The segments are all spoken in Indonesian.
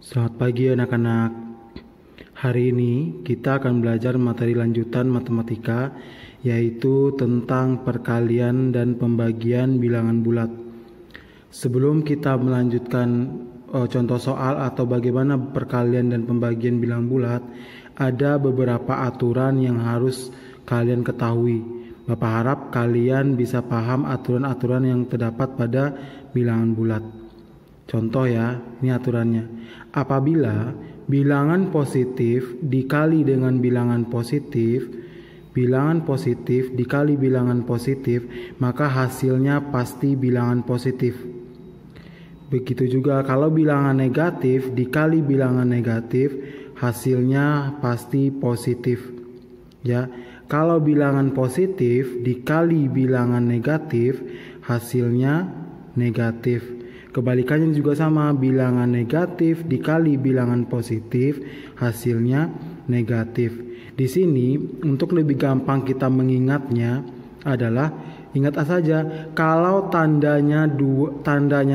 Selamat pagi anak-anak. Hari ini kita akan belajar materi lanjutan matematika, yaitu tentang perkalian dan pembagian bilangan bulat. Sebelum kita melanjutkan contoh soal atau bagaimana perkalian dan pembagian bilangan bulat, ada beberapa aturan yang harus kalian ketahui. Bapak harap kalian bisa paham aturan-aturan yang terdapat pada bilangan bulat. Contoh ya, ini aturannya. Apabila bilangan positif dikali dengan bilangan positif dikali bilangan positif, maka hasilnya pasti bilangan positif. Begitu juga kalau bilangan negatif dikali bilangan negatif, hasilnya pasti positif. Ya, kalau bilangan positif dikali bilangan negatif, hasilnya negatif. Kebalikannya juga sama, bilangan negatif dikali bilangan positif, hasilnya negatif. Di sini untuk lebih gampang kita mengingatnya adalah ingat saja kalau tandanya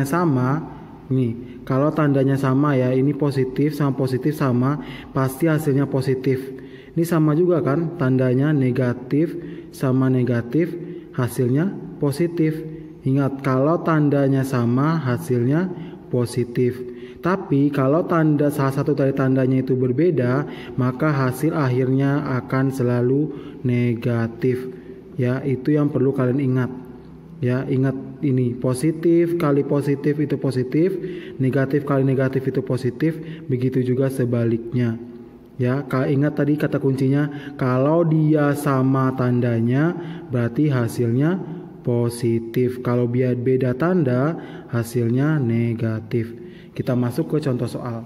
sama, nih kalau tandanya sama ya, ini positif sama, pasti hasilnya positif. Ini sama juga kan, tandanya negatif sama negatif, hasilnya positif. Ingat, kalau tandanya sama, hasilnya positif. Tapi kalau salah satu dari tandanya itu berbeda, maka hasil akhirnya akan selalu negatif. Ya, itu yang perlu kalian ingat. Ya, ingat ini, positif kali positif itu positif, negatif kali negatif itu positif, begitu juga sebaliknya. Ya, ingat tadi kata kuncinya, kalau dia sama tandanya, berarti hasilnya positif. Kalau biar beda tanda, hasilnya negatif. Kita masuk ke contoh soal.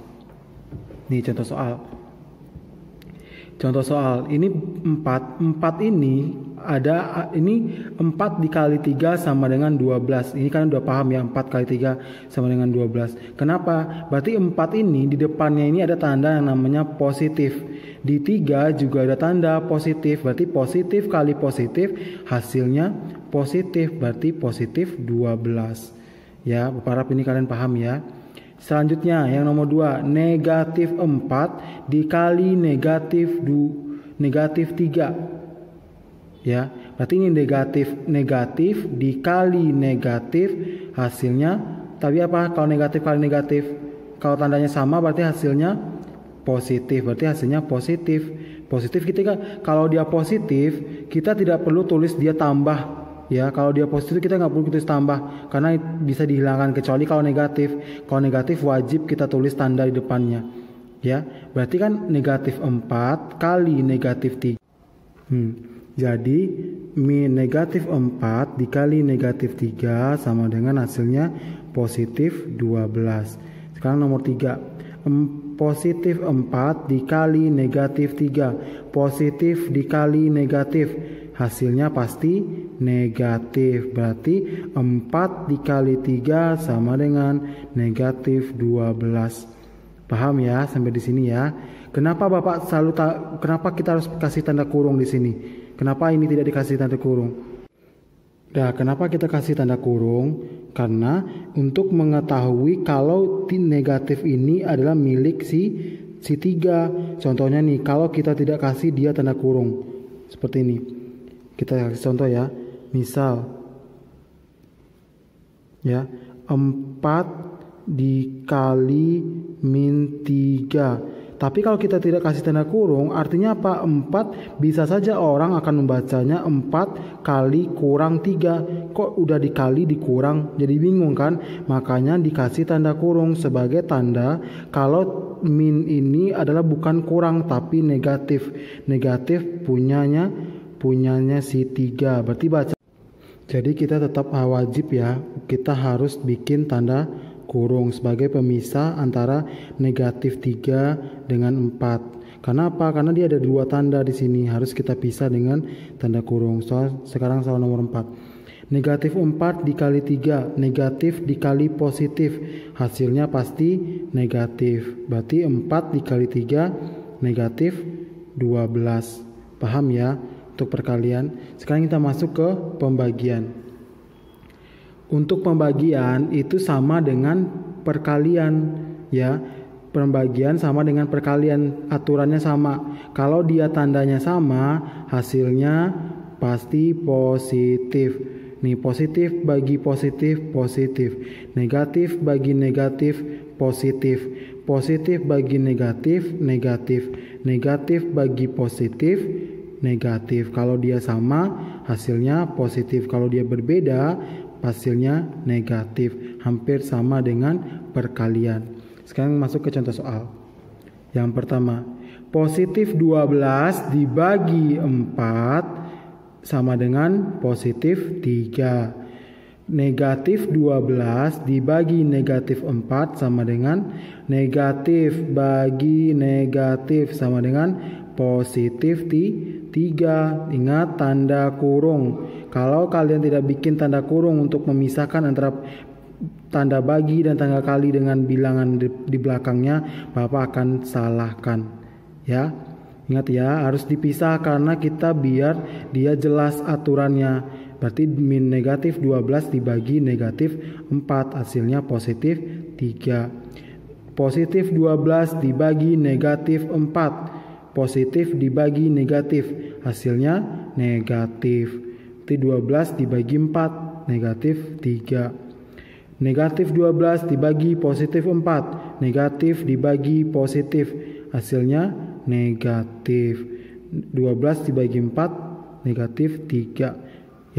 Nih contoh soal. Contoh soal ini 4 ini ada, ini 4 dikali 3 sama dengan 12. Ini kan udah paham ya, 4 kali 3 sama dengan 12. Kenapa? Berarti 4 ini di depannya ini ada tanda yang namanya positif. Di 3 juga ada tanda positif. Berarti positif kali positif hasilnya positif. Berarti positif 12. Ya, Bapak harap ini kalian paham ya. Selanjutnya yang nomor 2, negatif 4 dikali negatif 3. Ya, berarti ini negatif dikali negatif, hasilnya tapi apa? Kalau negatif kali negatif, kalau tandanya sama berarti hasilnya positif. Berarti hasilnya positif. Positif kalau dia positif, kita tidak perlu tulis dia tambah. Ya, kalau dia positif kita nggak perlu tulis tambah karena bisa dihilangkan, kecuali kalau negatif. Kalau negatif wajib kita tulis tanda di depannya. Ya, berarti kan negatif 4 kali negatif 3. Jadi negatif 4 dikali negatif 3 sama dengan hasilnya positif 12. Sekarang nomor 3. Positif 4 dikali negatif 3. Positif dikali negatif, hasilnya pasti negatif. Berarti 4 dikali 3 sama dengan negatif 12. Paham ya sampai di sini ya? Kenapa Bapak kenapa kita harus kasih tanda kurung di sini? Kenapa ini tidak dikasih tanda kurung? Nah, kenapa kita kasih tanda kurung? Karena untuk mengetahui kalau negatif ini adalah milik si 3. Contohnya nih, kalau kita tidak kasih dia tanda kurung seperti ini. Kita kasih contoh ya. Misal ya, 4 dikali min 3. Tapi kalau kita tidak kasih tanda kurung, artinya apa? 4 bisa saja orang akan membacanya 4 kali kurang 3. Kok udah dikali dikurang? Jadi bingung kan? Makanya dikasih tanda kurung sebagai tanda kalau min ini adalah bukan kurang tapi negatif. Negatif punyanya si 3. Berarti baca. Jadi kita tetap wajib ya, kita harus bikin tanda kurung sebagai pemisah antara negatif 3 dengan 4. Karena apa? Karena dia ada 2 tanda di sini, harus kita pisah dengan tanda kurung. Sekarang soal nomor 4. Negatif 4 dikali 3, negatif dikali positif, hasilnya pasti negatif. Berarti 4 dikali 3 negatif 12. Paham ya untuk perkalian? Sekarang kita masuk ke pembagian. Untuk pembagian itu sama dengan perkalian ya. Pembagian sama dengan perkalian, aturannya sama. Kalau dia tandanya sama, hasilnya pasti positif. Nih, positif bagi positif, positif. Negatif bagi negatif, positif. Positif bagi negatif, negatif. Negatif bagi positif, negatif. Kalau dia sama, hasilnya positif. Kalau dia berbeda, hasilnya negatif. Hampir sama dengan perkalian. Sekarang masuk ke contoh soal. Yang pertama, positif 12 dibagi 4 sama dengan positif 3. Negatif 12 dibagi negatif 4 sama dengan negatif bagi negatif sama dengan positif 3. Ingat tanda kurung. Kalau kalian tidak bikin tanda kurung untuk memisahkan antara tanda bagi dan tanda kali dengan bilangan di belakangnya, Bapak akan salahkan. Ya, ingat ya, harus dipisah karena kita biar dia jelas aturannya. Berarti min negatif 12 dibagi negatif 4, hasilnya positif 3. Positif 12 dibagi negatif 4, positif dibagi negatif, hasilnya negatif. Berarti 12 dibagi 4, negatif 3. Negatif 12 dibagi positif 4, negatif dibagi positif, hasilnya negatif. 12 dibagi 4, negatif 3.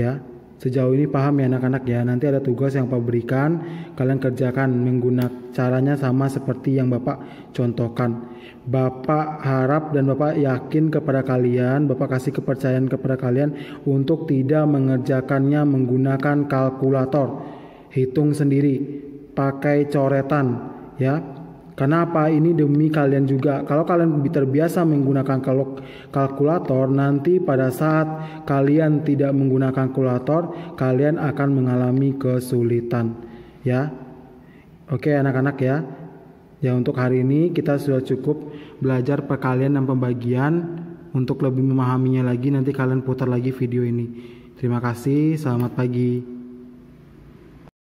Ya, sejauh ini paham ya anak-anak ya. Nanti ada tugas yang Pak berikan, kalian kerjakan menggunakan caranya sama seperti yang Bapak contohkan. Bapak harap dan Bapak yakin kepada kalian, Bapak kasih kepercayaan kepada kalian untuk tidak mengerjakannya menggunakan kalkulator. Hitung sendiri, pakai coretan ya. Kenapa? Ini demi kalian juga. Kalau kalian terbiasa menggunakan kalkulator, nanti pada saat kalian tidak menggunakan kalkulator, kalian akan mengalami kesulitan ya. Oke anak-anak ya. Ya, untuk hari ini kita sudah cukup belajar perkalian dan pembagian. Untuk lebih memahaminya lagi nanti kalian putar lagi video ini. Terima kasih, selamat pagi.